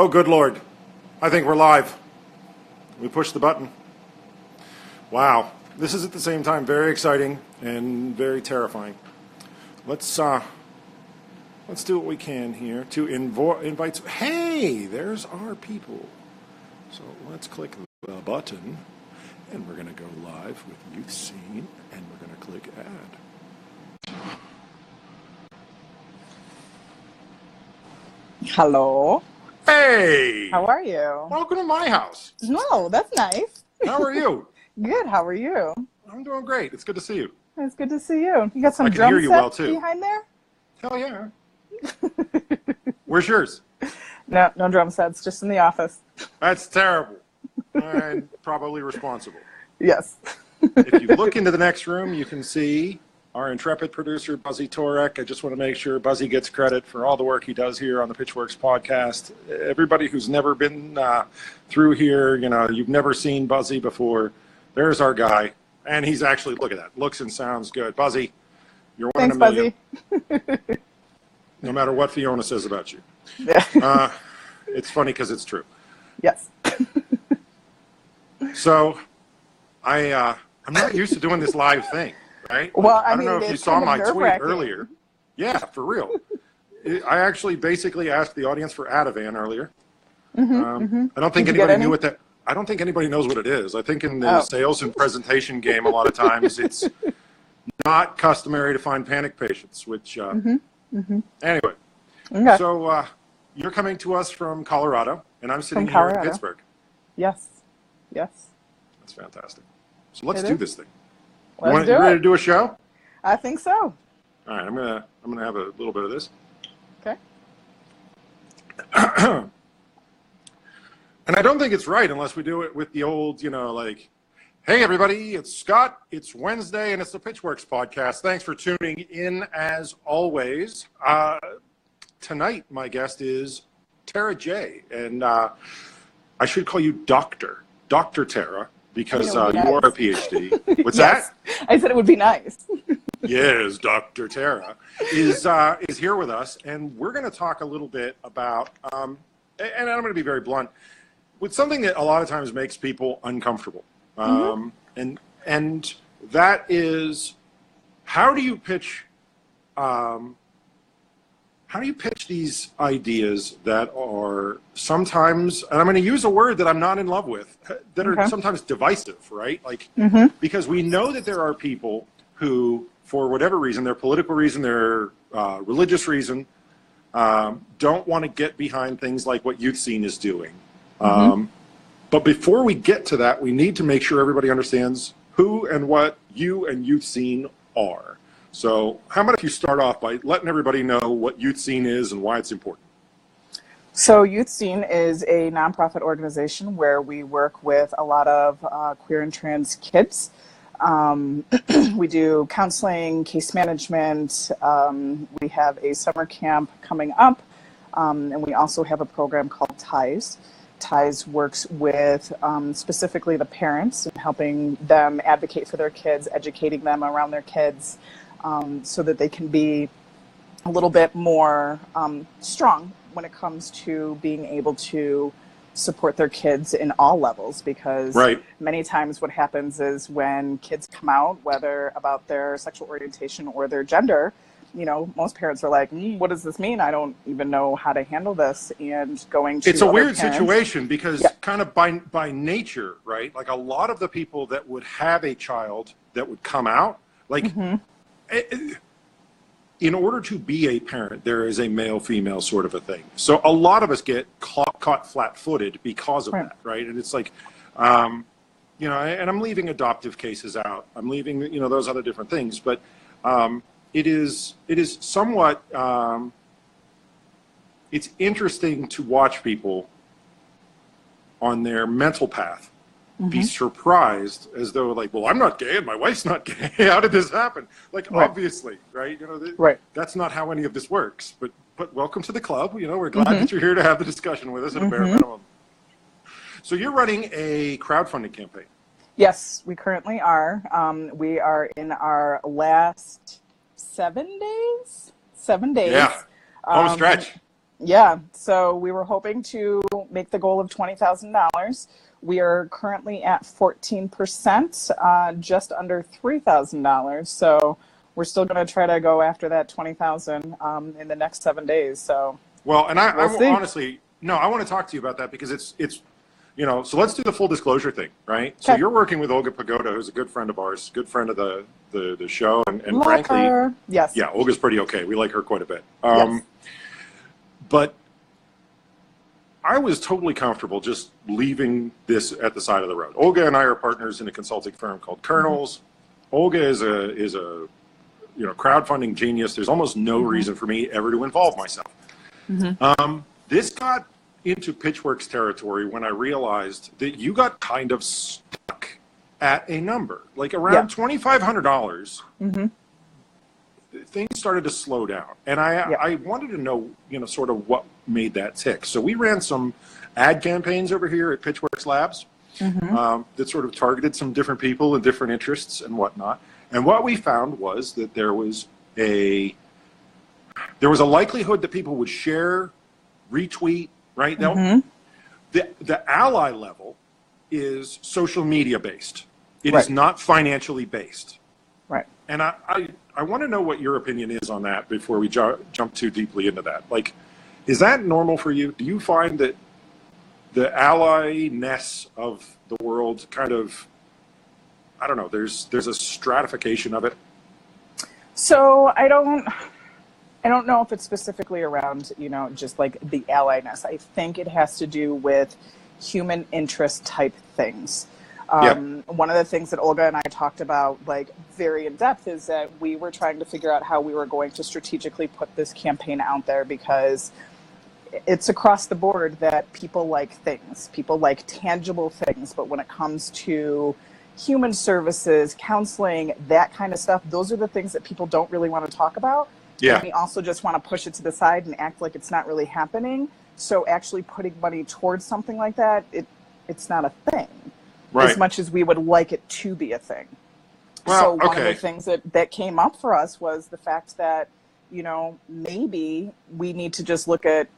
Oh, good Lord. I think we're live. We pushed the button. Wow. This is at the same time very exciting and very terrifying. Let's do what we can here to invite. Hey, there's our people. So let's click the button, and we're going to go live with YouthSeen, and we're going to click add. Hello. Hey! How are you? Welcome to my house. No, that's nice. How are you? Good. How are you? I'm doing great. It's good to see you. It's good to see you. You got some I can drum hear you sets well, too. behind there? Hell yeah. Where's yours? No drum sets, just in the office. That's terrible. And probably responsible. Yes. If you look into the next room, you can see our intrepid producer, Buzzy Torek. I just want to make sure Buzzy gets credit for all the work he does here on the Pitchwerks podcast. Everybody who's never been through here, you've never seen Buzzy before, there's our guy. And he's actually, look at that, looks and sounds good. Buzzy, you're one in a million. Buzzy. No matter what Fiona says about you. Yeah. It's funny because it's true. Yes. So I'm not used to doing this live thing. Right? Well, I don't know if you saw my tweet earlier. Yeah, for real. I actually basically asked the audience for Ativan earlier. I don't think anybody knew what that. I don't think anybody knows what it is. I think in the sales and presentation game, a lot of times it's not customary to find panic patients. Which anyway. Okay. So you're coming to us from Colorado, and I'm sitting here in Pittsburgh. Yes. Yes. That's fantastic. So let's do this thing. You ready to do a show? I think so. All right, I'm gonna have a little bit of this. Okay. And I don't think it's right unless we do it with the old, like, hey everybody, it's Scott. It's Wednesday, and it's the Pitchwerks podcast. Thanks for tuning in as always. Tonight, my guest is Tara J, and I should call you Dr. Tara. Because you are a PhD. What's that? I said it would be nice. Yes, Dr. Tara is here with us, and we're going to talk a little bit about, and I'm going to be very blunt, with something that a lot of times makes people uncomfortable. And that is, how do you pitch these ideas that are sometimes, and I'm going to use a word that I'm not in love with, that are sometimes divisive, right? Like, because we know that there are people who, for whatever reason, their political reason, their religious reason, don't want to get behind things like what YouthSeen is doing. But before we get to that, we need to make sure everybody understands who and what you and YouthSeen are. So how about if you start off by letting everybody know what YouthSeen is and why it's important? So YouthSeen is a nonprofit organization where we work with a lot of queer and trans kids. We do counseling, case management. We have a summer camp coming up. And we also have a program called TIES. TIES works with specifically the parents and helping them advocate for their kids, educating them around their kids, so that they can be a little bit more strong when it comes to being able to support their kids in all levels. Because many times what happens is when kids come out, whether about their sexual orientation or their gender, most parents are like, what does this mean? I don't even know how to handle this. And going to it's a weird situation because kind of by nature, right? Like a lot of the people that would have a child that would come out, like in order to be a parent, there is a male-female sort of a thing. So a lot of us get caught flat-footed because of that, right? And it's like, and I'm leaving adoptive cases out. I'm leaving, those other different things. But it is somewhat, it's interesting to watch people on their mental path be surprised as though like, well, I'm not gay and my wife's not gay. How did this happen? Like, obviously, right? That's not how any of this works. But welcome to the club. We're glad that you're here to have the discussion with us at a bare minimum. So you're running a crowdfunding campaign. Yes, we currently are. We are in our last 7 days. 7 days. Yeah. Home stretch. Yeah, so we were hoping to make the goal of $20,000. We are currently at 14%, just under $3,000. So we're still going to try to go after that 20,000 in the next 7 days. So well, and I see. honestly, no, I want to talk to you about that because it's so let's do the full disclosure thing, right? So you're working with Olga Pagoda, who's a good friend of ours, good friend of the show, and frankly, her. Yes. Yeah, Olga's pretty okay. We like her quite a bit. Yes. But I was totally comfortable just leaving this at the side of the road. Olga and I are partners in a consulting firm called Kernels. Olga is a crowdfunding genius. There's almost no reason for me ever to involve myself. This got into Pitchwerks territory when I realized that you got kind of stuck at a number, like around $2,500. Things started to slow down, and I wanted to know, sort of what made that tick. So we ran some ad campaigns over here at Pitchwerks Labs that sort of targeted some different people and different interests and whatnot. And what we found was that there was a likelihood that people would share, retweet, right? The ally level is social media based. It is not financially based. Right. And I want to know what your opinion is on that before we jump too deeply into that. Like, is that normal for you? Do you find that the ally-ness of the world kind of, I don't know, there's a stratification of it? So I don't know if it's specifically around, just like the ally-ness. I think it has to do with human interest type things. One of the things that Olga and I talked about, like, very in depth, is that we were trying to figure out how we were going to strategically put this campaign out there, because it's across the board that people like things. People like tangible things, but when it comes to human services, counseling, that kind of stuff, those are the things that people don't really want to talk about. Yeah. And we also just want to push it to the side and act like it's not really happening. So actually putting money towards something like that, it's not a thing. Right. As much as we would like it to be a thing. Well, so one of the things that came up for us was the fact that, maybe we need to just look at,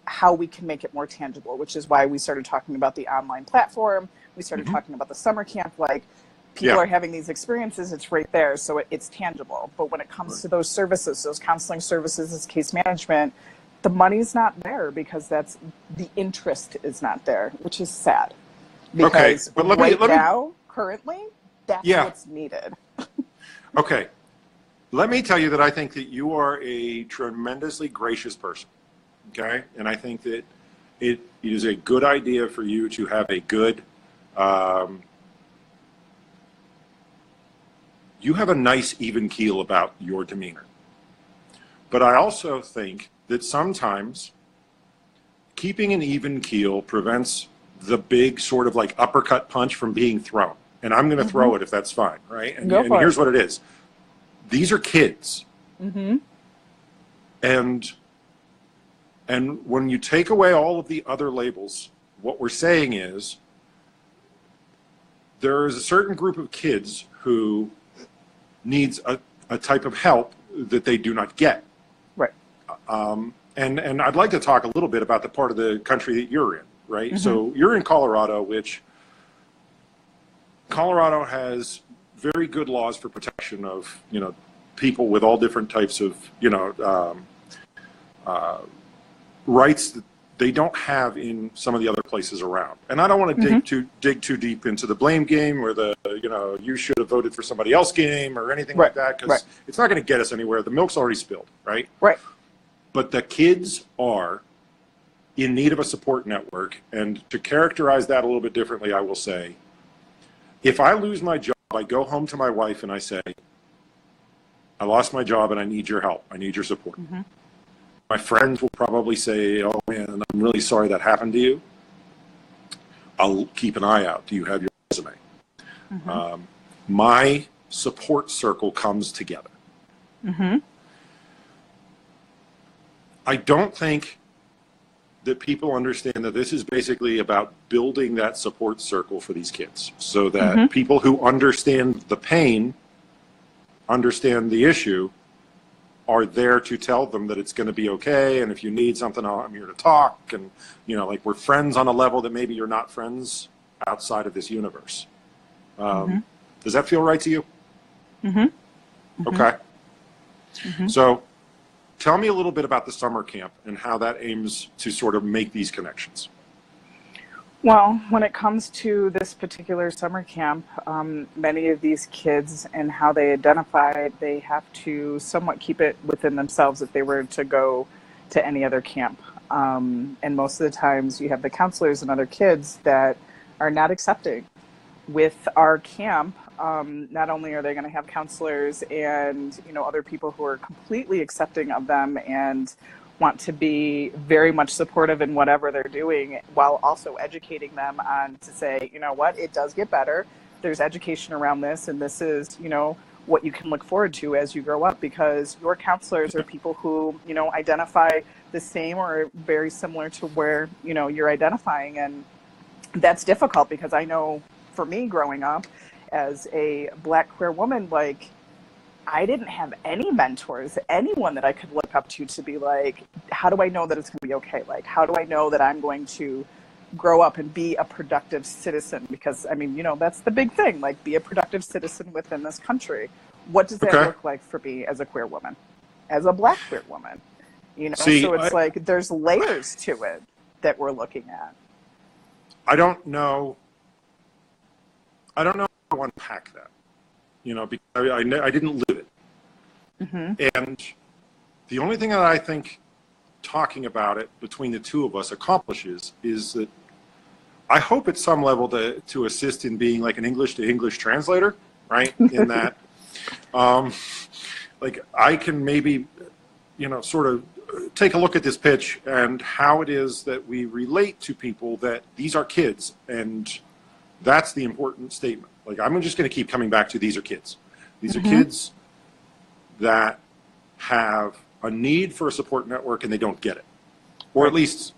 how we can make it more tangible, which is why we started talking about the online platform. We started talking about the summer camp. Like, people are having these experiences, it's right there, so it's tangible. But when it comes to those services, those counseling services, this case management, the money's not there because the interest is not there, which is sad. Because but right now, currently, that's what's needed. Okay. Let me tell you that I think that you are a tremendously gracious person. Okay? And I think that it is a good idea for you to have a good, you have a nice even keel about your demeanor. But I also think that sometimes keeping an even keel prevents the big sort of like uppercut punch from being thrown. And I'm going to throw it if that's fine, right? And here's what it is. These are kids. And when you take away all of the other labels, what we're saying is there is a certain group of kids who needs a type of help that they do not get. Right. And I'd like to talk a little bit about the part of the country that you're in. Right? So you're in Colorado, which Colorado has very good laws for protection of, people with all different types of, rights that they don't have in some of the other places around. And I don't want to dig too deep into the blame game or the, you should have voted for somebody else game or anything like that, because it's not going to get us anywhere. The milk's already spilled, right? Right. But the kids are in need of a support network. And to characterize that a little bit differently, I will say, if I lose my job, I go home to my wife and I say, I lost my job and I need your help. I need your support. My friends will probably say, oh man, I'm really sorry that happened to you. I'll keep an eye out. Do you have your resume? My support circle comes together. I don't think that people understand that this is basically about building that support circle for these kids so that people who understand the pain, understand the issue, are there to tell them that it's going to be okay, and if you need something, I'm here to talk, and like we're friends on a level that maybe you're not friends outside of this universe. Does that feel right to you? Okay. So tell me a little bit about the summer camp and how that aims to sort of make these connections. Well, when it comes to this particular summer camp, many of these kids and how they identify, they have to somewhat keep it within themselves if they were to go to any other camp. And most of the times you have the counselors and other kids that are not accepting. With our camp, not only are they going to have counselors and, other people who are completely accepting of them and want to be very much supportive in whatever they're doing, while also educating them on to say, what, it does get better. There's education around this, and this is, what you can look forward to as you grow up, because your counselors are people who, identify the same or very similar to where, you're identifying. And that's difficult, because I know for me growing up as a Black queer woman, I didn't have any mentors, anyone that I could look up to be like, how do I know that it's going to be okay? How do I know that I'm going to grow up and be a productive citizen? Because, that's the big thing, be a productive citizen within this country. What does that look like for me as a queer woman, as a Black queer woman? See, so it's there's layers to it that we're looking at. I don't know how to unpack that. Because I didn't live it. And the only thing that I think talking about it between the two of us accomplishes is that I hope at some level to assist in being like an English to English translator, right? In that, I can maybe, sort of take a look at this pitch and how it is that we relate to people that these are kids, and that's the important statement. I'm just going to keep coming back to these are kids. These are kids that have a need for a support network and they don't get it. Or at least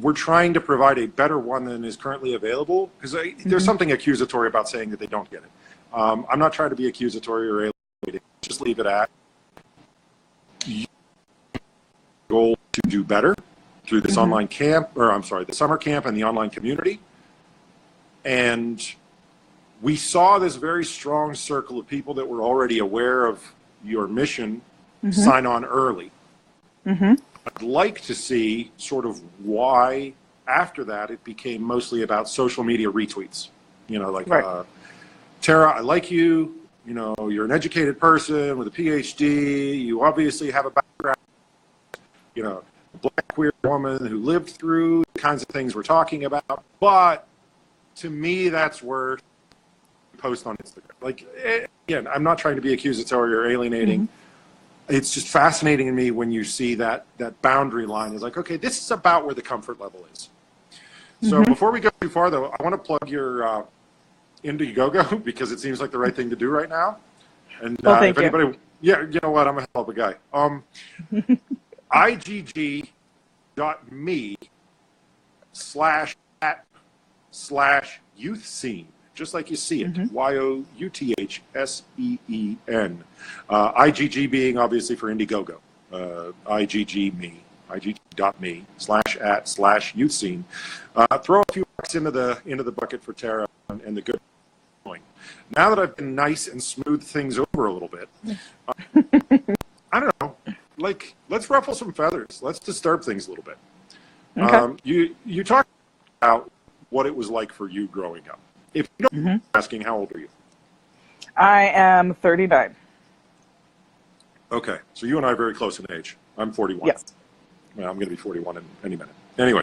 we're trying to provide a better one than is currently available, because there's something accusatory about saying that they don't get it. I'm not trying to be accusatory or alienating. Just leave it at goal to do better through this online camp, the summer camp and the online community. And we saw this very strong circle of people that were already aware of your mission sign on early. I'd like to see sort of why after that it became mostly about social media retweets. Tara, I like you. You're an educated person with a PhD. You obviously have a background, a Black queer woman who lived through the kinds of things we're talking about. But to me, that's worth post on Instagram. Again, I'm not trying to be accusatory or alienating. It's just fascinating to me when you see that boundary line is okay, this is about where the comfort level is. So before we go too far, though, I want to plug your Indiegogo, because it seems like the right thing to do right now. And if anybody, you know what, I'm a hell of a guy. igg.me/@/YouthSeen. Just like you see it, YOUTHSEEN. IGG being obviously for Indiegogo. IGG.me, igg.me/@/YouthSeen. Throw a few bucks into the bucket for Tara and the good going. Now that I've been nice and smooth things over a little bit, I don't know, let's ruffle some feathers. Let's disturb things a little bit. Okay. You talked about what it was like for you growing up. If you don't mind asking, how old are you? I am 39. Okay, so you and I are very close in age. I'm 41. Yes. Well, I'm going to be 41 in any minute. Anyway,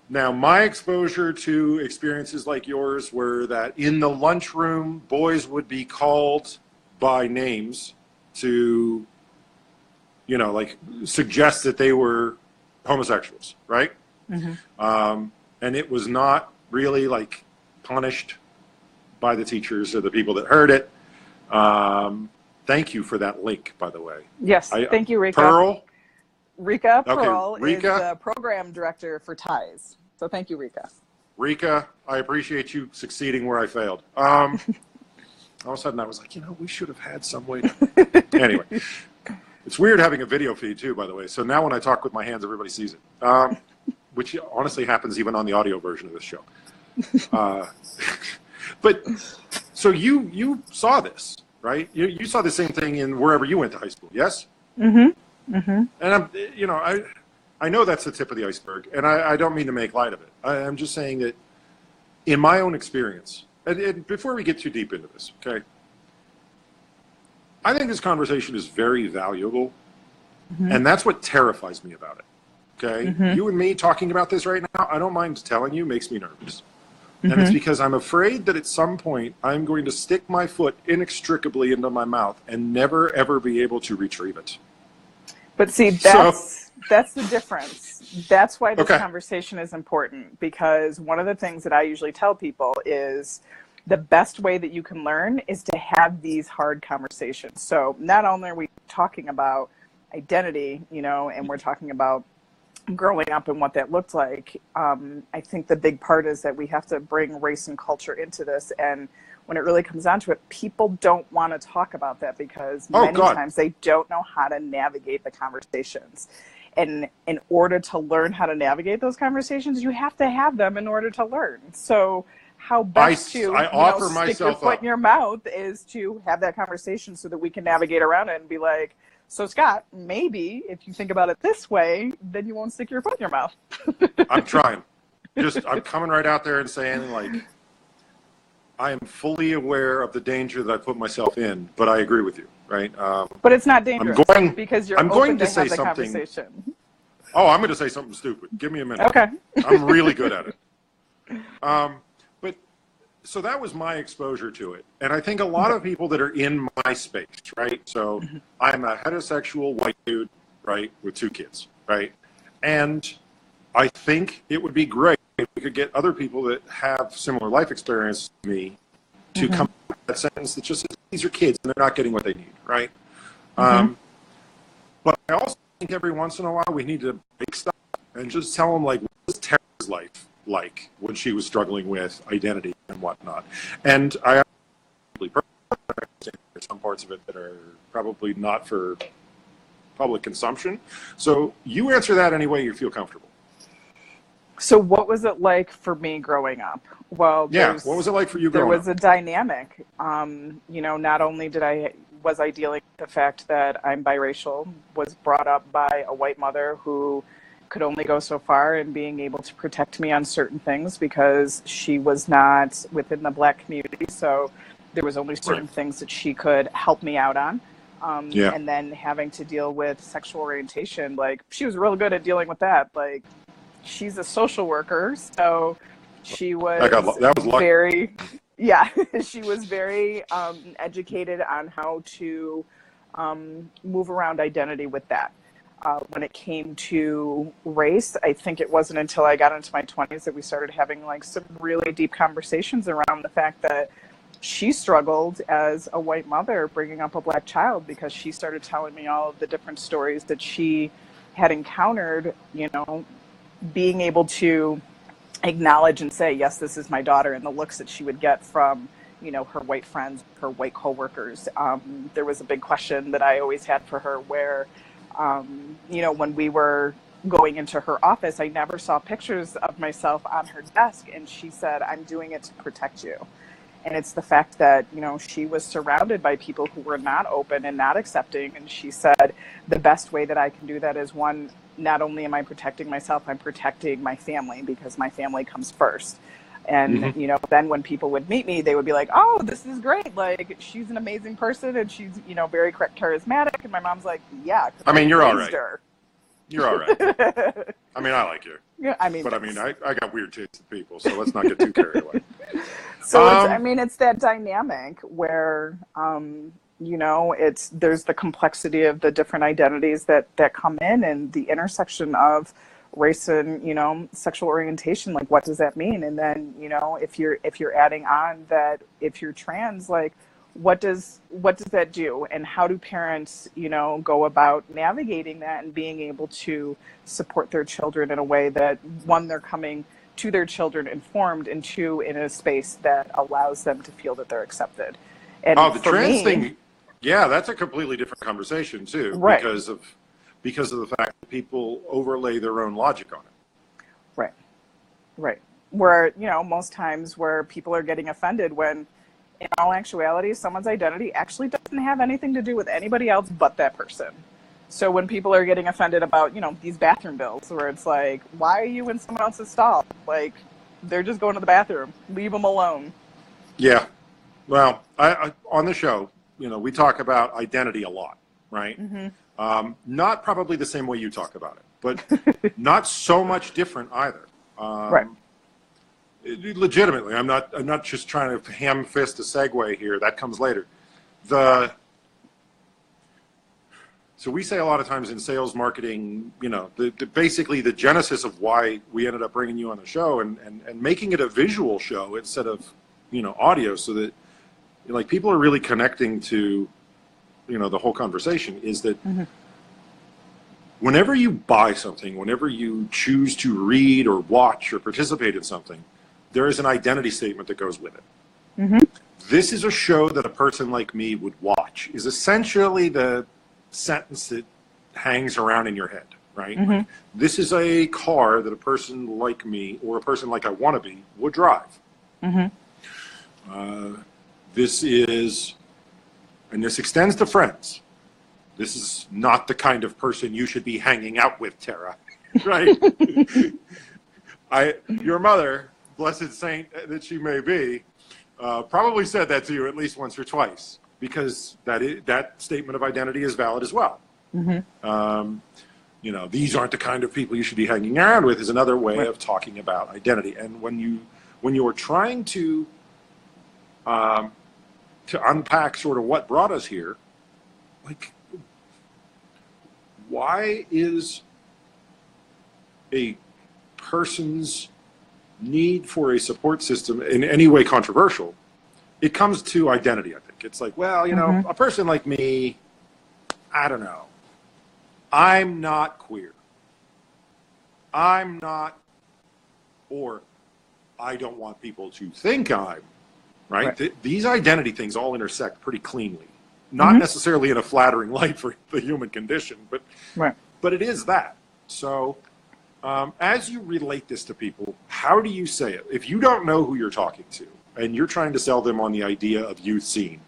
now my exposure to experiences like yours were that in the lunchroom, boys would be called by names to, suggest that they were homosexuals, right? And it was not really punished by the teachers or the people that heard it. Thank you for that link, by the way. Yes, thank you, Rika. Pearl? Rika Pearl okay, Rika, is the program director for TIES. So thank you, Rika. Rika, I appreciate you succeeding where I failed. All of a sudden I was like, we should have had some way anyway, it's weird having a video feed too, by the way. So now when I talk with my hands, everybody sees it, which honestly happens even on the audio version of this show. But so you saw this, right? You saw the same thing in wherever you went to high school, yes? Mm-hmm. Mm-hmm. And I know that's the tip of the iceberg, and I don't mean to make light of it. I'm just saying that in my own experience, and before we get too deep into this, okay, I think this conversation is very valuable, and that's what terrifies me about it, okay? You and me talking about this right now, I don't mind telling you, makes me nervous. And it's because I'm afraid that at some point I'm going to stick my foot inextricably into my mouth and never, ever be able to retrieve it. But see, that's the difference. That's why this conversation is important, because one of the things that I usually tell people is the best way that you can learn is to have these hard conversations. So not only are we talking about identity, and we're talking about growing up and what that looked like, I think the big part is that we have to bring race and culture into this. And when it really comes down to it, people don't want to talk about that because many times they don't know how to navigate the conversations. And in order to learn how to navigate those conversations, you have to have them in order to learn. So how best to stick your foot in your mouth is to have that conversation so that we can navigate around it and be like, so Scott, maybe if you think about it this way, then you won't stick your foot in your mouth. I'm trying. I'm coming right out there and saying, like, I am fully aware of the danger that I put myself in, but I agree with you, right? But it's not dangerous because you're open to have the conversation. Oh, I'm going to say something stupid. Give me a minute. Okay. I'm really good at it. So that was my exposure to it. And I think a lot of people that are in my space, right? So I'm a heterosexual white dude, right, with 2 kids, right? And I think it would be great if we could get other people that have similar life experience to me to come to that sentence that just says, these are kids and they're not getting what they need, right? But I also think every once in a while we need to break stuff and just tell them, like, what was Tara's life like when she was struggling with identity and whatnot. And I understand there's some parts of it that are probably not for public consumption. So you answer that any way you feel comfortable. So what was it like for me growing up? Well, what was it like for you growing up? There was a dynamic. Not only was I dealing with the fact that I'm biracial, was brought up by a white mother who could only go so far in being able to protect me on certain things because she was not within the Black community. So there was only certain things that she could help me out on. And then having to deal with sexual orientation, like, she was real good at dealing with that. Like, she's a social worker, so she was very, she was very educated on how to move around identity with that. When it came to race, I think it wasn't until I got into my 20s that we started having, like, some really deep conversations around the fact that she struggled as a white mother bringing up a Black child, because she started telling me all of the different stories that she had encountered, being able to acknowledge and say, yes, this is my daughter, and the looks that she would get from, her white friends, her white coworkers. There was a big question that I always had for her where, when we were going into her office, I never saw pictures of myself on her desk. And she said, I'm doing it to protect you. And it's the fact that, she was surrounded by people who were not open and not accepting. And she said, the best way that I can do that is, one, not only am I protecting myself, I'm protecting my family, because my family comes first. And, then when people would meet me, they would be like, oh, this is great. Like, she's an amazing person and she's, very charismatic. And my mom's like, yeah. I mean, you're all right. You're all right. I mean, I like you. Yeah, But I got weird tastes in people, so let's not get too carried away. So it's that dynamic where, there's the complexity of the different identities that come in, and the intersection of race and, sexual orientation. Like, what does that mean? And then, if you're adding on that, if you're trans, like, what does that do? And how do parents, go about navigating that and being able to support their children in a way that, one, they're coming to their children informed, and two, in a space that allows them to feel that they're accepted. And oh, the for trans me, thing, yeah, that's a completely different conversation too, right, because of the fact that people overlay their own logic on it. right, right. Where, you know, most times where people are getting offended when in all actuality, someone's identity actually doesn't have anything to do with anybody else but that person. So when people are getting offended about, you know, these bathroom bills, where it's like, why are you in someone else's stall? Like, they're just going to the bathroom. Leave them alone. Yeah. Well, I on the show, you know, we talk about identity a lot, right? Mm-hmm. Not probably the same way you talk about it, but not so much different either. Right. Legitimately, I'm not just trying to ham fist a segue here. That comes later. So we say a lot of times in sales marketing, you know, basically the genesis of why we ended up bringing you on the show and making it a visual show instead of, you know, audio, so that like people are really connecting to, you know, the whole conversation, is that Mm-hmm. whenever you buy something, whenever you choose to read or watch or participate in something, there is an identity statement that goes with it. Mm-hmm. This is a show that a person like me would watch, is essentially the sentence that hangs around in your head, right? Mm-hmm. Like, this is a car that a person like me or a person like I want to be would drive. Mm-hmm. This is, and this extends to friends, this is not the kind of person you should be hanging out with, Tara, right? Your mother, blessed saint that she may be, probably said that to you at least once or twice, because that statement of identity is valid as well. Mm-hmm. You know, these aren't the kind of people you should be hanging around with is another way Right. of talking about identity. And when you are trying to unpack sort of what brought us here, like, why is a person's need for a support system in any way controversial? It comes to identity, I think. It's like, well, you know, Mm-hmm. a person like me, I don't know, I'm not queer. I'm not, or I don't want people to think I'm, right? Right. These identity things all intersect pretty cleanly. Not Mm-hmm. necessarily in a flattering light for the human condition, Right. but it is that. So as you relate this to people, how do you say it? If you don't know who you're talking to and you're trying to sell them on the idea of YouthSeen,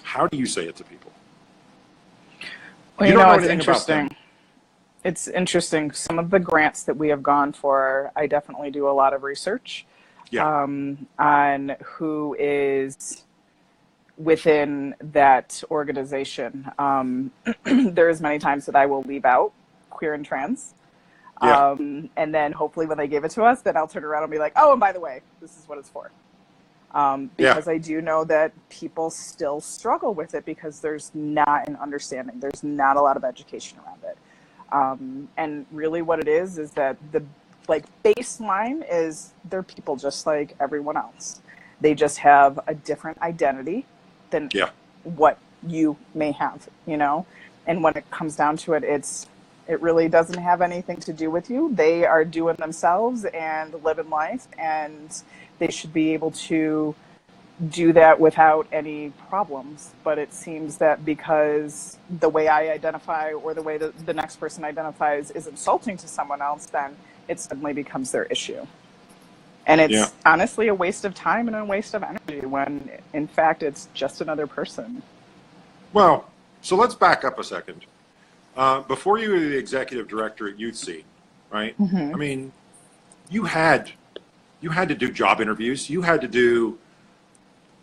how do you say it to people? Well, You you don't know, know it's anything about them. interesting. It's interesting. Some of the grants that we have gone for, I definitely do a lot of research Yeah. on who is within that organization. There's many times that I will leave out queer and trans. Yeah. And then hopefully when they give it to us, then I'll turn around and be like, oh, and by the way, this is what it's for. Because I do know that people still struggle with it because there's not an understanding. There's not a lot of education around it. And really what it is that the baseline is they're people just like everyone else. They just have a different identity than what you may have, you know? And when it comes down to it, it really doesn't have anything to do with you. They are doing themselves and living life, and they should be able to do that without any problems. But it seems that because the way I identify or the way that the next person identifies is insulting to someone else, then it suddenly becomes their issue. And it's honestly a waste of time and a waste of energy when, in fact, it's just another person. Well, so let's back up a second. Before you were the executive director at YouthSeen, right? Mm-hmm. I mean, you had to do job interviews. You had to do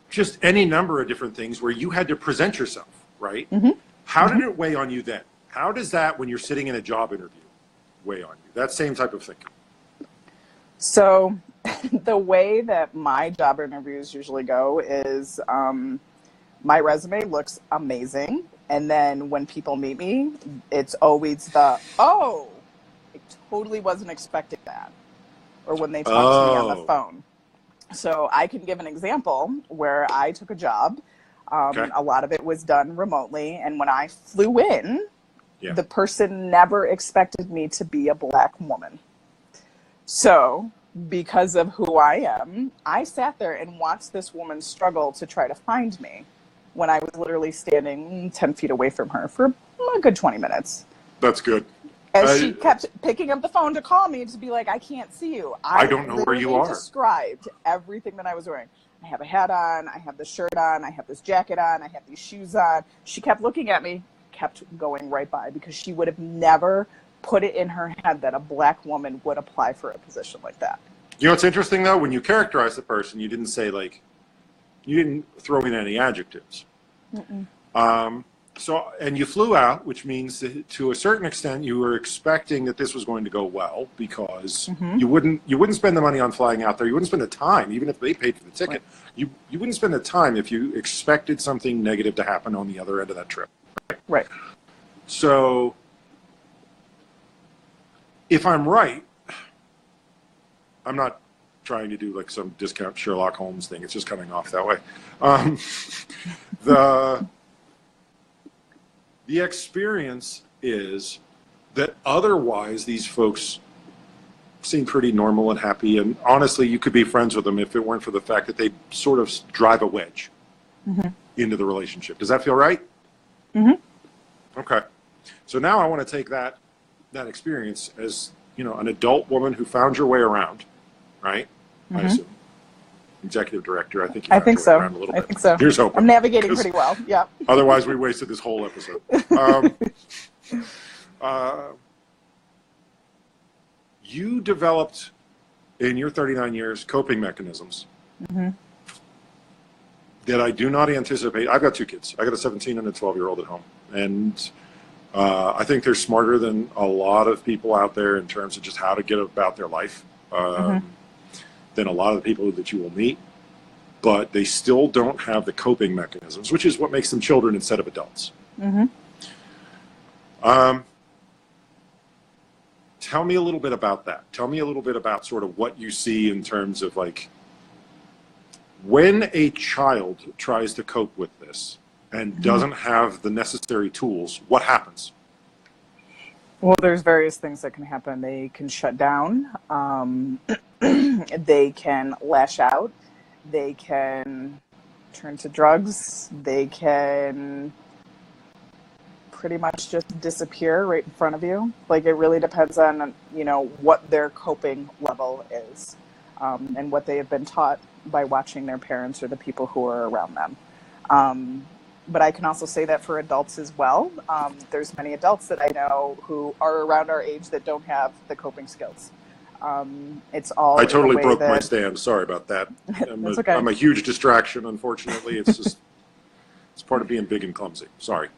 just any number of different things where you had to present yourself, right? Mm-hmm. How did it weigh on you then? How does that, when you're sitting in a job interview, weigh on you? That same type of thinking. So the way that my job interviews usually go is my resume looks amazing. And then when people meet me, it's always I totally wasn't expecting that. Or when they talk to me on the phone. So I can give an example where I took a job. A lot of it was done remotely. And when I flew in, the person never expected me to be a Black woman. So because of who I am, I sat there and watched this woman struggle to try to find me when I was literally standing 10 feet away from her for a good 20 minutes. That's good. As she kept picking up the phone to call me to be like, I can't see you. I don't know where you are. I described everything that I was wearing. I have a hat on, I have the shirt on, I have this jacket on, I have these shoes on. She kept looking at me, kept going right by, because she would have never put it in her head that a black woman would apply for a position like that. You know what's interesting, though? When you characterize the person, you didn't say, like, you didn't throw in any adjectives. And you flew out, which means that to a certain extent you were expecting that this was going to go well, because you wouldn't spend the money on flying out there. You wouldn't spend the time, even if they paid for the ticket. Right. You wouldn't spend the time if you expected something negative to happen on the other end of that trip. Right. So if I'm right, I'm not trying to do like some discount Sherlock Holmes thing. It's just coming off that way. The experience is that otherwise these folks seem pretty normal and happy, and honestly you could be friends with them if it weren't for the fact that they sort of drive a wedge into the relationship. Does that feel right? Okay. So now I want to take that experience as, you know, an adult woman who found your way around, right? I assume. Executive director, I think you found your way around a little bit. I think so. Here's hoping. I'm navigating pretty well. Yeah. Otherwise, we wasted this whole episode. You developed, in your 39 years, coping mechanisms that I do not anticipate. I've got two kids. I got a 17 and a 12-year-old at home. And I think they're smarter than a lot of people out there in terms of just how to get about their life. Than a lot of the people that you will meet, but they still don't have the coping mechanisms, which is what makes them children instead of adults. Tell me a little bit about that. Tell me a little bit about sort of what you see in terms of, like, when a child tries to cope with this and doesn't have the necessary tools, what happens? Well, there's various things that can happen. They can shut down. They can lash out. They can turn to drugs. They can pretty much just disappear right in front of you. Like, it really depends on, you know, what their coping level is, and what they have been taught by watching their parents or the people who are around them. But I can also say that for adults as well. There's many adults that I know who are around our age that don't have the coping skills. It's all. I totally broke my stand. Sorry about that. Okay. I'm a huge distraction, unfortunately. It's just, it's part of being big and clumsy. Sorry.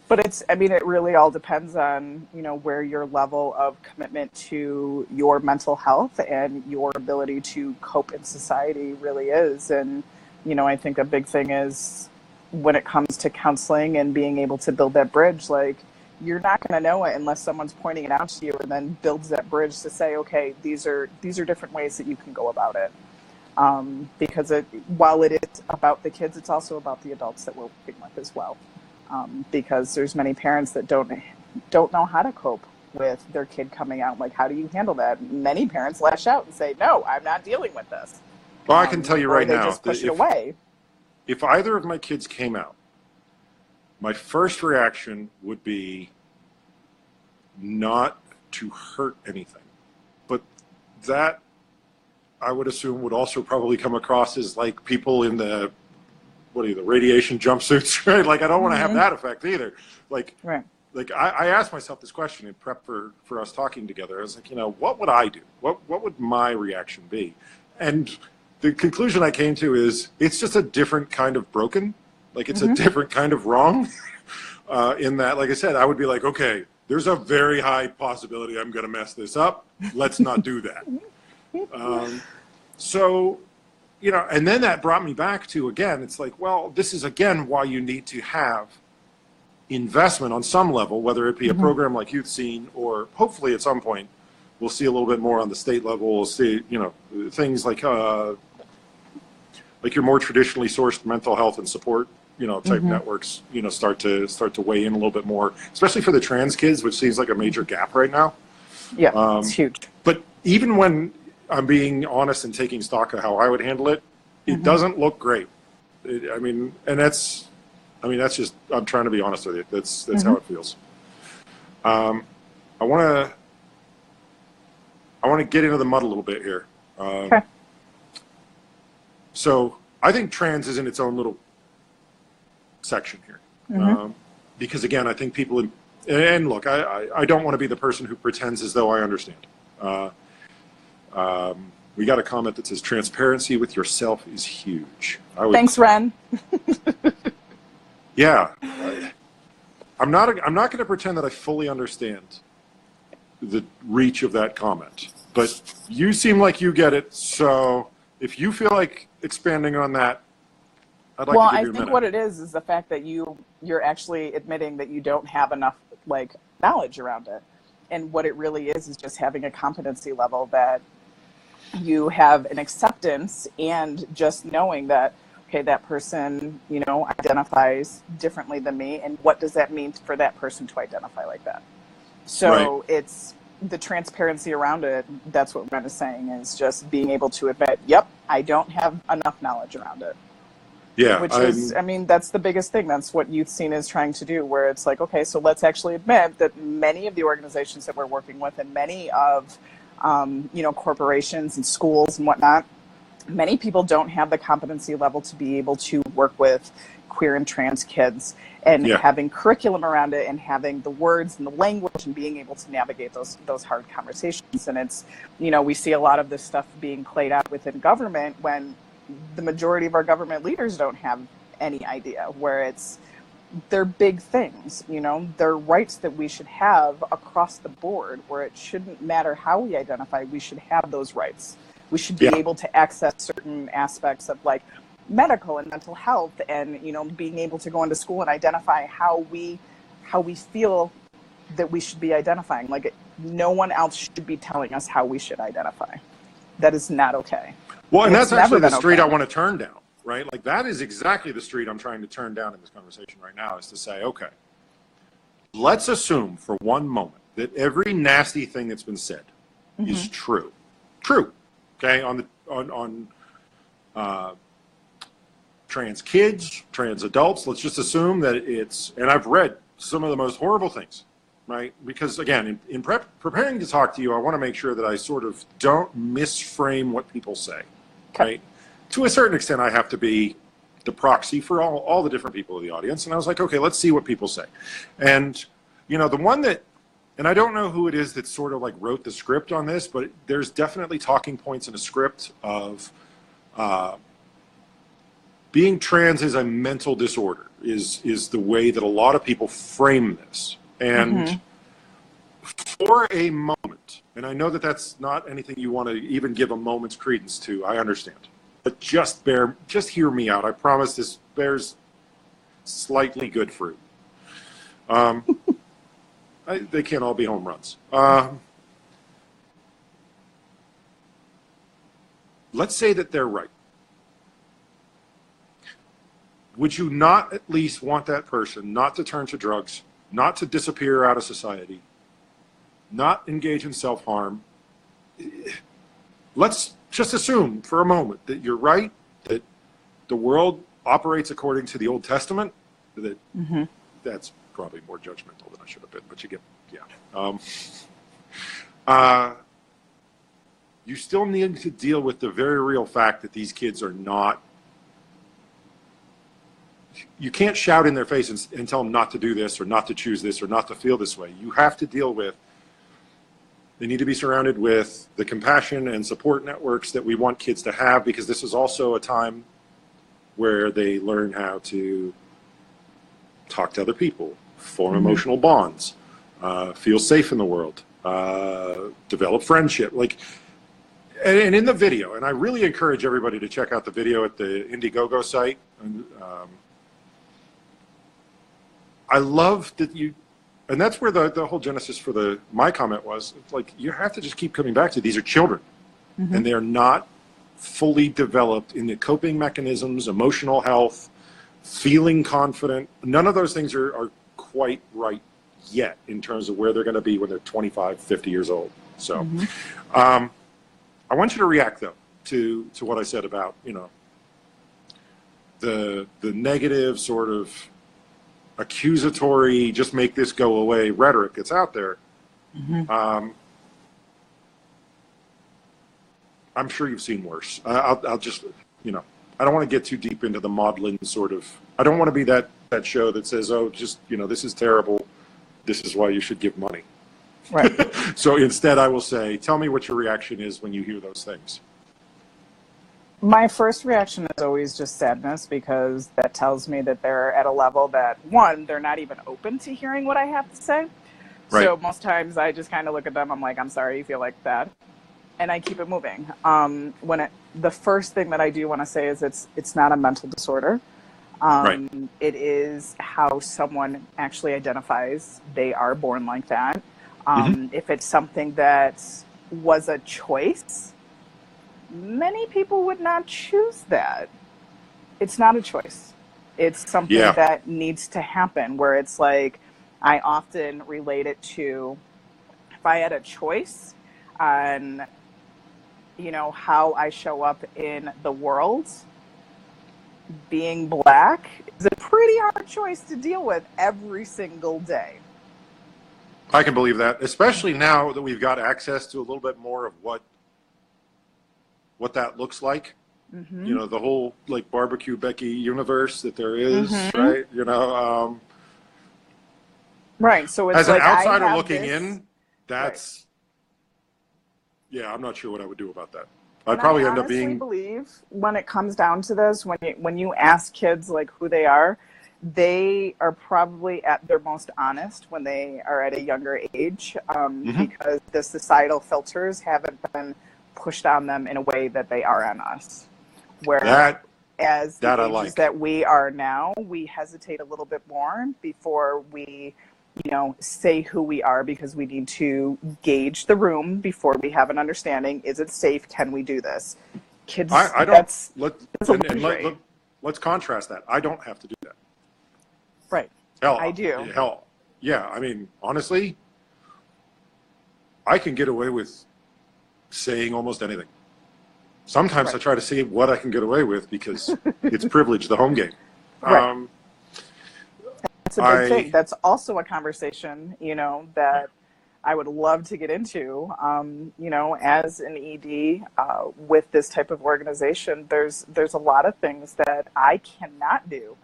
But I mean, it really all depends on, you know, where your level of commitment to your mental health and your ability to cope in society really is. And, you know, I think a big thing is, when it comes to counseling and being able to build that bridge, like, you're not going to know it unless someone's pointing it out to you and then builds that bridge to say, okay, these are different ways that you can go about it. Because while it is about the kids, it's also about the adults that we're working with as well. Because there's many parents that don't know how to cope with their kid coming out. Like, how do you handle that? Many parents lash out and say, no, I'm not dealing with this. Well, I can tell you right now, just push it away. If either of my kids came out, my first reaction would be not to hurt anything. But that, I would assume, would also probably come across as like people in the, the radiation jumpsuits, right? Like, I don't want to have that effect either. Like, right. Like, I asked myself this question in prep for us talking together. I was like, you know, what would I do? What would my reaction be? And the conclusion I came to is, it's just a different kind of broken. Like, it's a different kind of wrong. In that, like I said, I would be like, okay, there's a very high possibility I'm going to mess this up. Let's not do that. So, you know, and then that brought me back to, again, it's like, well, this is, again, why you need to have investment on some level, whether it be a program like YouthSeen, or hopefully at some point we'll see a little bit more on the state level. We'll see, you know, things like your more traditionally sourced mental health and support, you know, type networks, you know, start to weigh in a little bit more, especially for the trans kids, which seems like a major gap right now. Yeah, it's huge. But even when I'm being honest and taking stock of how I would handle it. It doesn't look great. That's just, I'm trying to be honest with you. That's how it feels. I want to get into the mud a little bit here. Okay. So I think trans is in its own little section here. Because again, I think people, and look, I don't want to be the person who pretends as though I understand. We got a comment that says transparency with yourself is huge. Thanks, Ren. Yeah. I'm not going to pretend that I fully understand the reach of that comment, but you seem like you get it. So if you feel like expanding on that, I'd like to give you a minute. Well, I think what it is the fact that you're actually admitting that you don't have enough knowledge around it. And what it really is just having a competency level that you have an acceptance and just knowing that, okay, that person, identifies differently than me. And what does that mean for that person to identify like that? So it's the transparency around it. That's what Ren is saying, is just being able to admit, yep, I don't have enough knowledge around it. Yeah. Which is, that's the biggest thing. That's what YouthSeen is trying to do, where it's like, okay, so let's actually admit that many of the organizations that we're working with and many of, corporations and schools and whatnot, many people don't have the competency level to be able to work with queer and trans kids and having curriculum around it and having the words and the language and being able to navigate those hard conversations. And it's, we see a lot of this stuff being played out within government when the majority of our government leaders don't have any idea, where they're big things, they're rights that we should have across the board, where it shouldn't matter how we identify, we should have those rights. We should be able to access certain aspects of medical and mental health and, being able to go into school and identify how we feel that we should be identifying. No one else should be telling us how we should identify. That is not okay. Well, and that's actually the street I want to turn down, right? That is exactly the street I'm trying to turn down in this conversation right now, is to say, okay, let's assume for one moment that every nasty thing that's been said is true. True. Okay, on trans kids, trans adults, let's just assume that and I've read some of the most horrible things, right? Because again, in preparing to talk to you, I want to make sure that I sort of don't misframe what people say, right? To a certain extent, I have to be the proxy for all the different people in the audience. And I was like, okay, let's see what people say. And, the one that, and I don't know who it is that sort of wrote the script on this, but there's definitely talking points in a script of being trans is a mental disorder is the way that a lot of people frame this. And for a moment, and I know that that's not anything you want to even give a moment's credence to, I understand. But just hear me out. I promise this bears slightly good fruit. They can't all be home runs. Let's say that they're right. Would you not at least want that person not to turn to drugs, not to disappear out of society, not engage in self-harm? Let's just assume for a moment that you're right, that the world operates according to the Old Testament, that that's probably more judgmental than I should have been, but you get, you still need to deal with the very real fact that these kids are not, you can't shout in their face and tell them not to do this or not to choose this or not to feel this way. You have to deal with, they need to be surrounded with the compassion and support networks that we want kids to have, because this is also a time where they learn how to talk to other people, form emotional bonds, feel safe in the world, develop friendship. And in the video, and I really encourage everybody to check out the video at the Indiegogo site. And, I love that and that's where the whole genesis for my comment was. It's you have to just keep coming back to, these are children, and they are not fully developed in the coping mechanisms, emotional health, feeling confident. None of those things are quite right yet in terms of where they're going to be when they're 25, 50 years old. So I want you to react though to what I said about, you know, the negative sort of accusatory, just make this go away rhetoric that's out there. I'm sure you've seen worse. I'll just, you know, I don't want to get too deep into the maudlin sort of, I don't want to be that show that says, oh, just, you know, this is terrible. This is why you should give money. Right. So instead I will say, tell me what your reaction is when you hear those things. My first reaction is always just sadness, because that tells me that they're at a level that, one, they're not even open to hearing what I have to say. Right. So most times I just kind of look at them, I'm like, I'm sorry you feel like that. And I keep it moving. The first thing that I do want to say is it's not a mental disorder. Right. It is how someone actually identifies they are born like that. If it's something that was a choice, many people would not choose that. It's not a choice. It's something that needs to happen, where it's like, I often relate it to, if I had a choice on, you know, how I show up in the world, being black is a pretty hard choice to deal with every single day. I can believe that, especially now that we've got access to a little bit more of what that looks like. You know, the whole like barbecue Becky universe that there is, right? You know, right. So it's as like, an outsider looking in, that's yeah, I'm not sure what I would do about that. I'd probably end up being. I honestly believe when it comes down to this, when you ask kids like who they are probably at their most honest when they are at a younger age, because the societal filters haven't been pushed on them in a way that they are on us. Where as the ages that we are now, we hesitate a little bit more before we, you know, say who we are, because we need to gauge the room before we have an understanding. Is it safe? Can we do this? Kids, I don't. Let's contrast that. I don't have to do that. Right. Hell, I do. Hell, yeah. I mean, honestly, I can get away with saying almost anything. Sometimes I try to see what I can get away with because it's privilege, the home game. Right. That's a big thing. That's also a conversation, you know, that I would love to get into. You know, as an ED with this type of organization, there's a lot of things that I cannot do,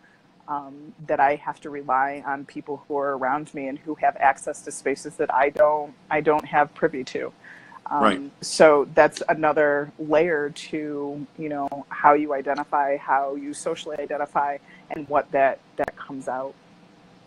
that I have to rely on people who are around me and who have access to spaces that I don't have privy to. So that's another layer to, you know, how you identify, how you socially identify, and what that comes out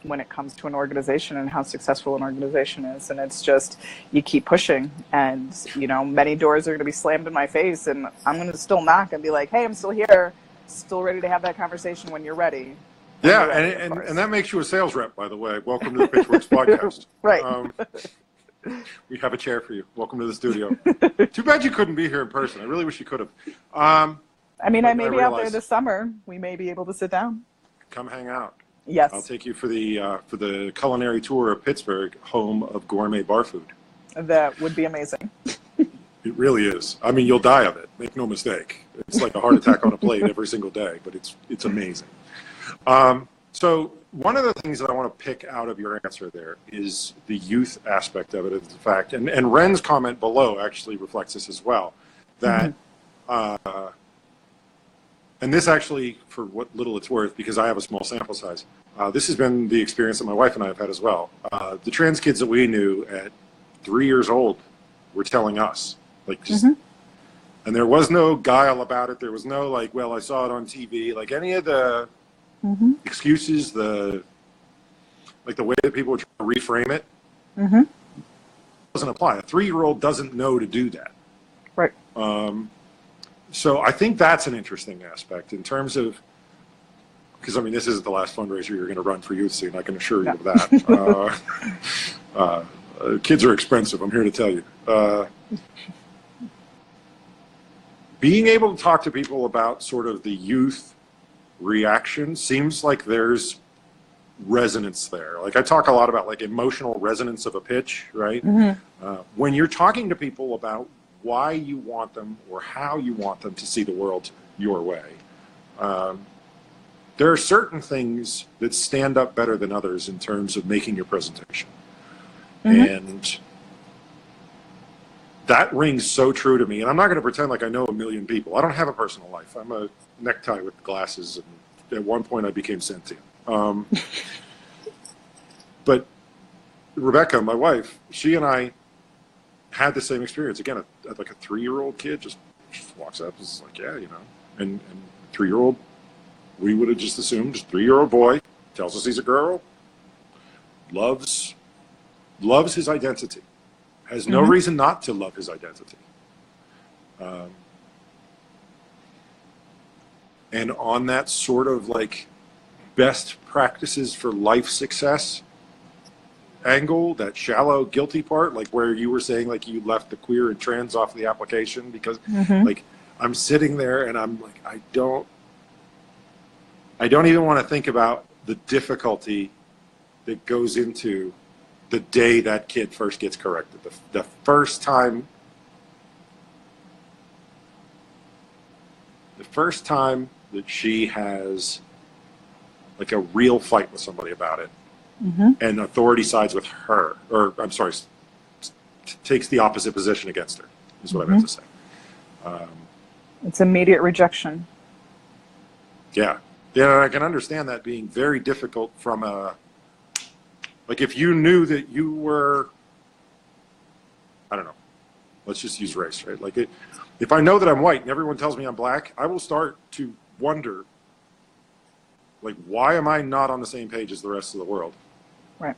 when it comes to an organization and how successful an organization is. And it's just, you keep pushing, and, you know, many doors are going to be slammed in my face, and I'm going to still knock and be like, hey, I'm still here, still ready to have that conversation when you're ready. Yeah, and that makes you a sales rep, by the way. Welcome to the Pitchwerks podcast. Right. We have a chair for you. Welcome to the studio. Too bad you couldn't be here in person. I really wish you could have. I mean, I may be out there this summer. We may be able to sit down. Come hang out. Yes. I'll take you for the culinary tour of Pittsburgh, home of gourmet bar food. That would be amazing. It really is. I mean, you'll die of it. Make no mistake. It's like a heart attack on a plate every single day, but it's amazing. So one of the things that I want to pick out of your answer there is the youth aspect of it, is the fact, and Ren's comment below actually reflects this as well, that, and this actually, for what little it's worth, because I have a small sample size, this has been the experience that my wife and I have had as well. The trans kids that we knew at 3 years old were telling us, like, just, and there was no guile about it. There was no like, well, I saw it on TV, like any of the excuses, the way that people would try to reframe it, doesn't apply. A 3-year-old doesn't know to do that. Right. So I think that's an interesting aspect in terms of, because I mean, this isn't the last fundraiser you're going to run for YouthSeen, I can assure you of that. Kids are expensive, I'm here to tell you. Being able to talk to people about sort of the youth reaction seems like there's resonance there. Like I talk a lot about like emotional resonance of a pitch, right? When you're talking to people about why you want them or how you want them to see the world your way. There are certain things that stand up better than others in terms of making your presentation. And that rings so true to me. And I'm not going to pretend like I know a million people. I don't have a personal life. I'm a necktie with glasses, and at one point I became sentient. But Rebecca, my wife, she and I had the same experience. Again, like a 3-year-old kid just walks up and is like, yeah, you know. And 3-year-old, we would have just assumed, just 3-year-old boy, tells us he's a girl, loves his identity, has no reason not to love his identity. And on that sort of like best practices for life success angle, that shallow, guilty part, like where you were saying like you left the queer and trans off the application because like I'm sitting there and I'm like, I don't even want to think about the difficulty that goes into the day that kid first gets corrected. The first time that she has like a real fight with somebody about it, and authority sides with her, or I'm sorry, takes the opposite position against her, is what I meant to say. It's immediate rejection. Yeah. Yeah, I can understand that being very difficult from a, like if you knew that you were, I don't know, let's just use race, right? Like if I know that I'm white and everyone tells me I'm black, I will start to wonder, like, why am I not on the same page as the rest of the world? Right.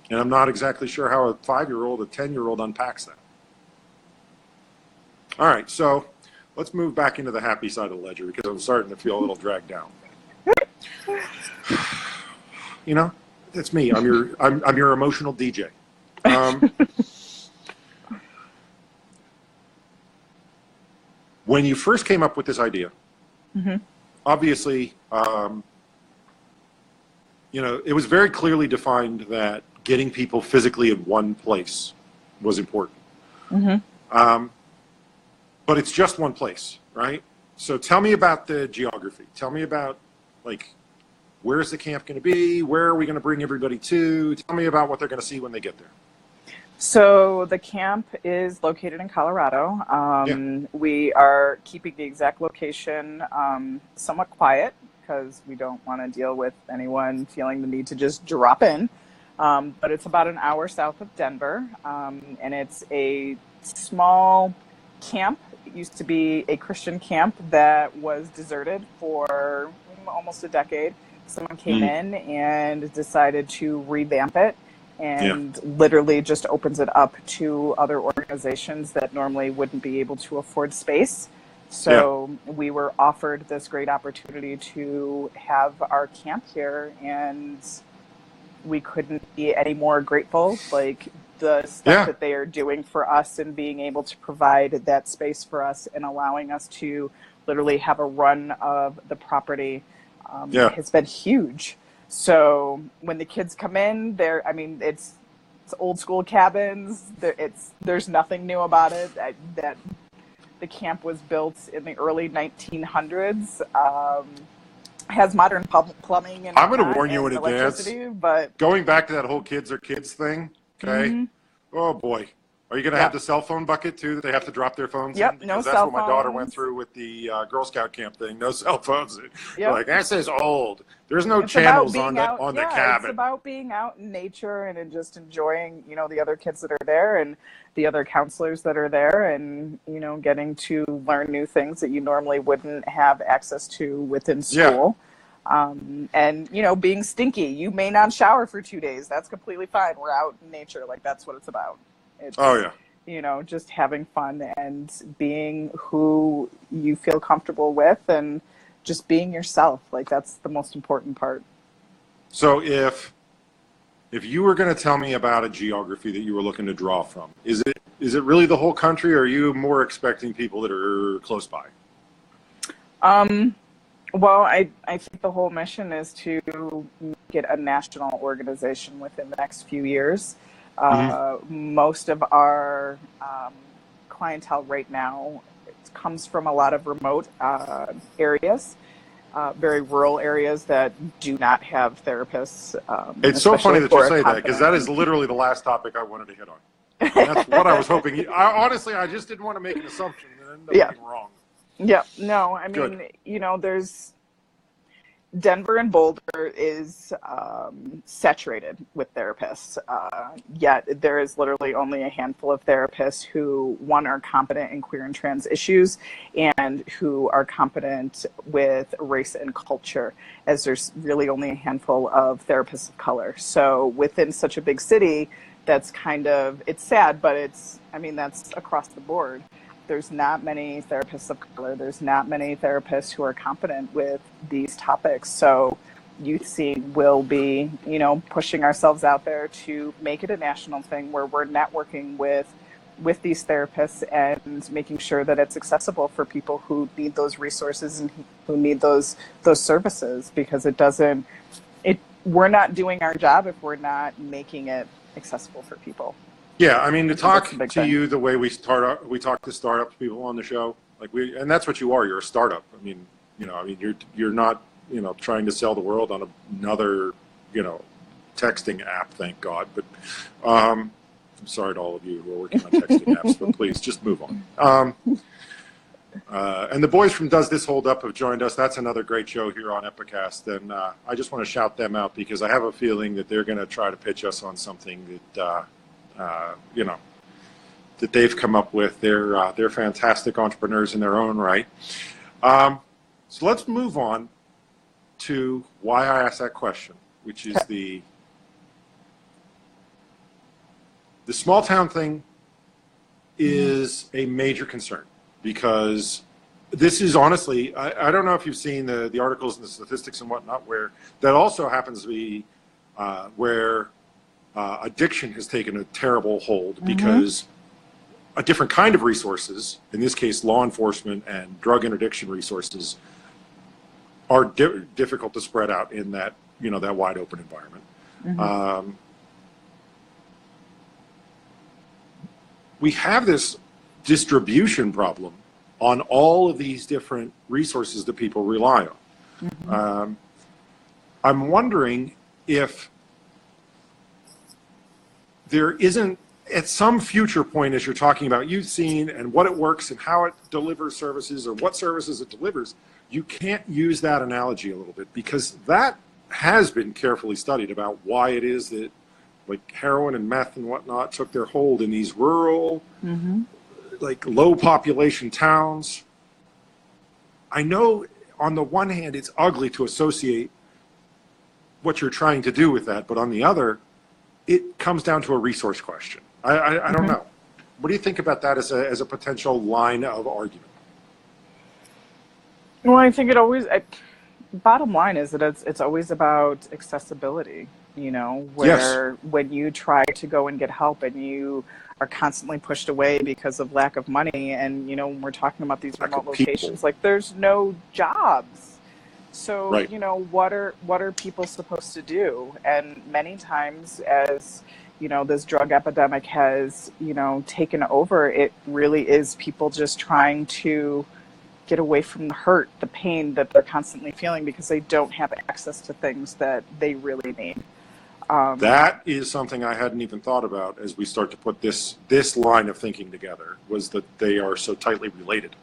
And I'm not exactly sure how a 5-year-old, a 10-year-old unpacks that. All right, so let's move back into the happy side of the ledger because I'm starting to feel a little dragged down. You know, that's me. I'm your emotional DJ. When you first came up with this idea, obviously, you know, it was very clearly defined that getting people physically in one place was important. But it's just one place, right? So tell me about the geography. Tell me about, like, where's the camp going to be? Where are we going to bring everybody to? Tell me about what they're going to see when they get there. So the camp is located in Colorado. We are keeping the exact location somewhat quiet because we don't want to deal with anyone feeling the need to just drop in. But it's about an hour south of Denver, and it's a small camp. It used to be a Christian camp that was deserted for almost a decade. Someone came in and decided to revamp it and literally just opens it up to other organizations that normally wouldn't be able to afford space. So we were offered this great opportunity to have our camp here, and we couldn't be any more grateful. Like the stuff that they are doing for us and being able to provide that space for us and allowing us to literally have a run of the property has been huge. So when the kids come in, it's old school cabins. There's nothing new about it. That the camp was built in the early 1900s. Has modern plumbing and I'm going to warn you in advance. But going back to that whole kids are kids thing, okay? Oh boy. Are you going to have the cell phone bucket too, that they have to drop their phones in? Because no that's cell what my daughter went through with the Girl Scout camp thing. No cell phones. Like, that says old. There's no channels on the cabin. It's about being out in nature and just enjoying, you know, the other kids that are there and the other counselors that are there, and, you know, getting to learn new things that you normally wouldn't have access to within school. And, you know, being stinky. You may not shower for 2 days. That's completely fine. We're out in nature. Like, that's what it's about. It's, you know, just having fun and being who you feel comfortable with and just being yourself. Like, that's the most important part. So if you were going to tell me about a geography that you were looking to draw from, is it really the whole country, or are you more expecting people that are close by? Well, I think the whole mission is to get a national organization within the next few years. Most of our clientele right now comes from a lot of remote areas, very rural areas that do not have therapists. It's so funny that you say that, because that is literally the last topic I wanted to hit on. And that's what I was hoping. Honestly, I just didn't want to make an assumption and end up being wrong. Yeah, no, I mean, you know, there's Denver and Boulder is saturated with therapists, yet there is literally only a handful of therapists who, one, are competent in queer and trans issues and who are competent with race and culture, as there's really only a handful of therapists of color. So within such a big city, that's kind of, it's sad, but it's, I mean, that's across the board. There's not many therapists of color. There's not many therapists who are competent with these topics. So YouthSeen will be, you know, pushing ourselves out there to make it a national thing where we're networking with these therapists and making sure that it's accessible for people who need those resources and who need those services, because we're not doing our job if we're not making it accessible for people. Yeah, I mean, to talk to you the way we talk to startup people on the show, and that's what you are. You're a startup. I mean, you're not, trying to sell the world on another, texting app, thank God. But I'm sorry to all of you who are working on texting apps, but please just move on. And the boys from Does This Hold Up have joined us. That's another great show here on Epicast, and I just want to shout them out because I have a feeling that they're going to try to pitch us on something that. That they've come up with. They're fantastic entrepreneurs in their own right. So let's move on to why I asked that question, which is the small town thing is a major concern, because this is honestly, I don't know if you've seen the articles and the statistics and whatnot, where that also happens to be where addiction has taken a terrible hold, because a different kind of resources, in this case law enforcement and drug interdiction resources, are difficult to spread out in that, that wide open environment. We have this distribution problem on all of these different resources that people rely on. I'm wondering if there isn't, at some future point, as you're talking about YouthSeen and what it works and how it delivers services or what services it delivers, you can't use that analogy a little bit, because that has been carefully studied about why it is that like heroin and meth and whatnot took their hold in these rural, like low population towns. I know on the one hand it's ugly to associate what you're trying to do with that, but on the other, it comes down to a resource question. I don't know. What do you think about that as a potential line of argument? Well, I think bottom line is that it's always about accessibility, where when you try to go and get help and you are constantly pushed away because of lack of money, and, when we're talking about these remote locations, like there's no jobs. So, what are people supposed to do? And many times, as this drug epidemic has, taken over, it really is people just trying to get away from the hurt, the pain that they're constantly feeling because they don't have access to things that they really need. That is something I hadn't even thought about as we start to put this line of thinking together, was that they are so tightly related.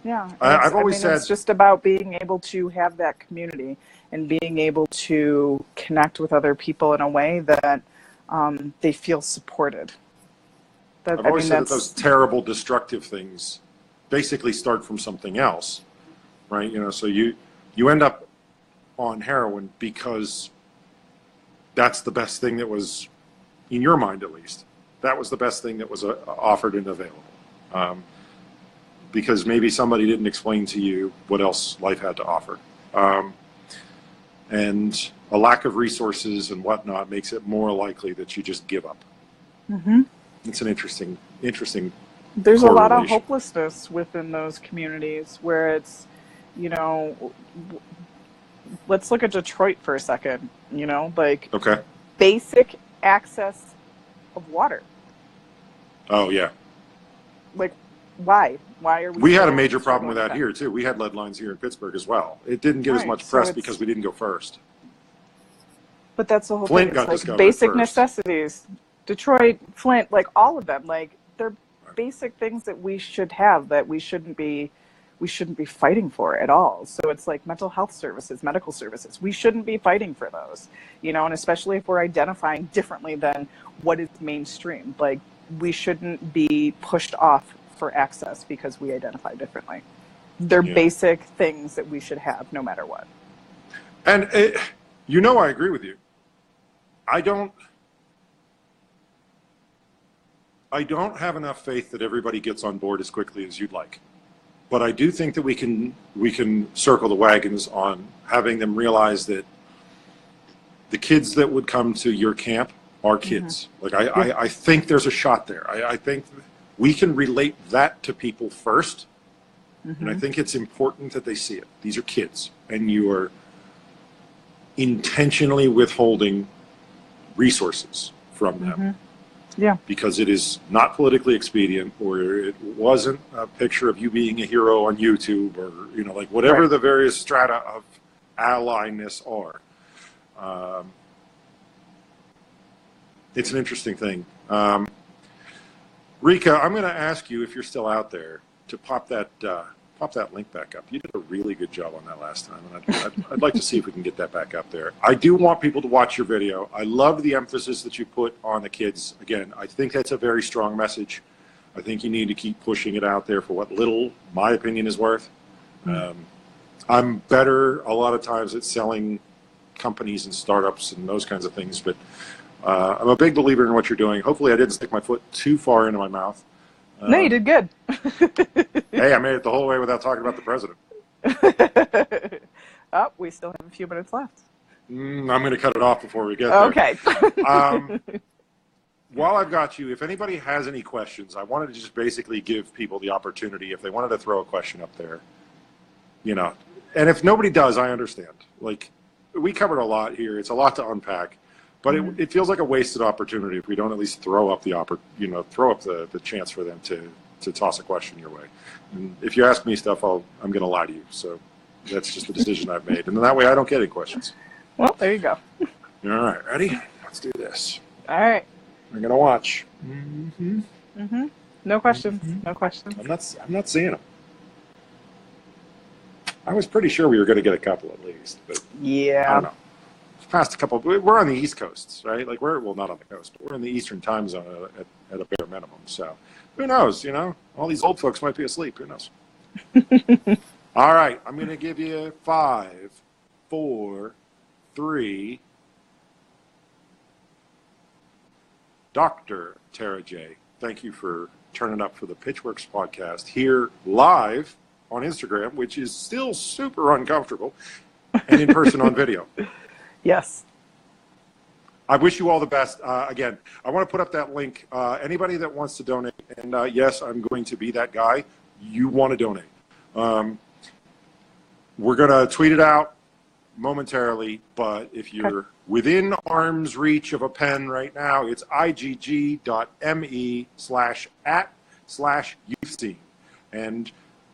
Yeah, I've always said it's just about being able to have that community and being able to connect with other people in a way that they feel supported. I've always said that those terrible, destructive things basically start from something else, right? So you end up on heroin because that's the best thing that was, in your mind at least, that was the best thing that was offered and available. Because maybe somebody didn't explain to you what else life had to offer. And a lack of resources and whatnot makes it more likely that you just give up. It's an interesting There's a lot of hopelessness within those communities where it's, let's look at Detroit for a second, okay. Basic access of water. Oh, yeah. like, why? Why are we? We had a major problem with that here too. We had lead lines here in Pittsburgh as well. It didn't get as much press because we didn't go first. But that's the whole Flint thing. got It's discovered like basic first. necessities. Detroit, Flint, like all of them, like they're basic things that we should have, that we shouldn't be fighting for at all. So it's like mental health services, medical services. We shouldn't be fighting for those, you know, and especially if we're identifying differently than what is mainstream. Like, we shouldn't be pushed off for access because we identify differently. They're basic things that we should have no matter what. And you know, I agree with you. I don't have enough faith that everybody gets on board as quickly as you'd like. But I do think that we can circle the wagons on having them realize that the kids that would come to your camp are kids. Like I think there's a shot there. I think we can relate that to people first. And I think it's important that they see it. These are kids, and you are intentionally withholding resources from them. Yeah. Because it is not politically expedient, or it wasn't a picture of you being a hero on YouTube, or, you know, like whatever the various strata of alliedness are. It's an interesting thing. Rika, I'm going to ask you, if you're still out there, to pop that link back up. You did a really good job on that last time, and I'd like to see if we can get that back up there. I do want people to watch your video. I love the emphasis that you put on the kids. Again, I think that's a very strong message. I think you need to keep pushing it out there for what little my opinion is worth. I'm better a lot of times at selling companies and startups and those kinds of things, but I'm a big believer in what you're doing. Hopefully I didn't stick my foot too far into my mouth. No, you did good. Hey, I made it the whole way without talking about the president. Oh, we still have a few minutes left. I'm going to cut it off before we get there. Okay. While I've got you, if anybody has any questions, I wanted to just basically give people the opportunity, if they wanted to throw a question up there, you know. And if nobody does, I understand. Like, we covered a lot here. It's a lot to unpack. But it feels like a wasted opportunity if we don't at least throw up the chance for them to toss a question your way. And if you ask me stuff, I'm going to lie to you. So that's just the decision I've made. And then that way I don't get any questions. Well, there you go. All right, ready? Let's do this. All right. We're going to watch. No questions. No questions. I'm not seeing them. I was pretty sure we were going to get a couple at least, but yeah. I don't know. Past a couple, we're on the East Coast, right? Like well, not on the coast, but we're in the Eastern time zone at a bare minimum. So who knows, you know, all these old folks might be asleep. Who knows? All right. I'm going to give you 5, 4, 3. Dr. Tara J., thank you for turning up for the Pitchwerks podcast here live on Instagram, which is still super uncomfortable, and in person on video. Yes. I wish you all the best. Again, I want to put up that link. Anybody that wants to donate, and yes, I'm going to be that guy. You want to donate. We're going to tweet it out momentarily, but if you're within arm's reach of a pen right now, it's igg.me/@/YouthSeen. And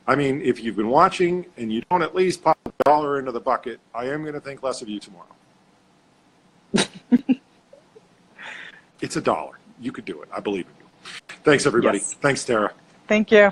I mean, if you've been watching and you don't at least pop $1 into the bucket, I am going to think less of you tomorrow. It's $1. You could do it. I believe in you. Thanks, everybody. Yes. Thanks, Tara. Thank you.